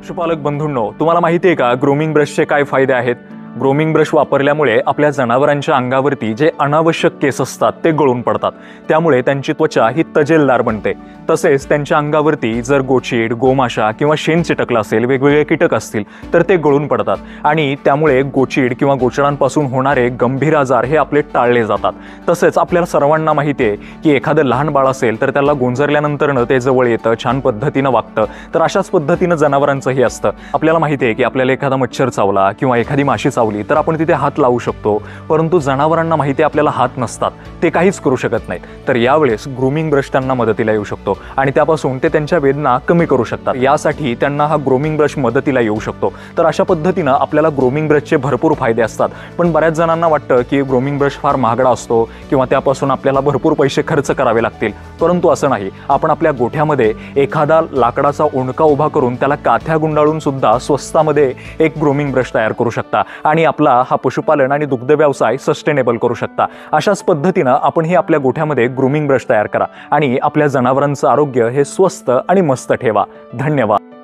पशुपालक बंधूंनो, तुम्हाला माहिती आहे का ग्रूमिंग ब्रशचे काय फायदे आहेत? ग्रूमिंग ब्रश वापरल्यामुळे आपल्या जनावरांच्या अंगावरती जे अनावश्यक केस असतात ते गळून पडतात. त्यामुळे त्यांची त्वचा ही तजेलदार बनते. तसेच त्यांच्या अंगावरती जर गोचीड, गोमाशा किंवा शेण चिटकलं असेल, वेगवेगळे कीटक असतील तर ते गळून पडतात आणि त्यामुळे गोचीड किंवा गोचडांपासून होणारे गंभीर आजार हे आपले टाळले जातात. तसेच आपल्याला सर्वांना माहिती आहे की एखादं लहान बाळ असेल तर त्याला गोंजरल्यानंतरनं ते जवळ येतं, छान पद्धतीनं वागतं. तर अशाच पद्धतीनं जनावरांचंही असतं. आपल्याला माहिती आहे की आपल्याला एखादा मच्छर चावला किंवा एखादी माशी तर आपण तिथे हात लावू शकतो, परंतु जनावरांना माहिती आहे आपल्याला हात नसतात, ते काहीच करू शकत नाहीत. तर यावेळेस ग्रूमिंग ब्रश त्यांना मदतीला येऊ शकतो आणि त्यापासून ते त्यांच्या वेदना कमी करू शकतात. यासाठी त्यांना हा ग्रूमिंग ब्रश मदतीला येऊ शकतो. तर अशा पद्धतीनं आपल्याला ग्रूमिंग ब्रशचे भरपूर फायदे असतात. पण बऱ्याच जणांना वाटतं की ग्रूमिंग ब्रश फार महागडा असतो किंवा त्यापासून आपल्याला भरपूर पैसे खर्च करावे लागतील, परंतु असं नाही. आपण आपल्या गोठ्यामध्ये एखादा लाकडाचा ओंडका उभा करून त्याला काथ्या गुंडाळून सुद्धा स्वस्तामध्ये एक ग्रूमिंग ब्रश तयार करू शकता आणि आपला हा पशुपालन आणि दुग्ध व्यवसाय सस्टेनेबल करू शकता. अशाच पद्धतीनं आपणही आपल्या गोठ्यामध्ये ग्रूमिंग ब्रश तयार करा आणि आपल्या जनावरांचं आरोग्य हे स्वस्थ आणि मस्त ठेवा. धन्यवाद.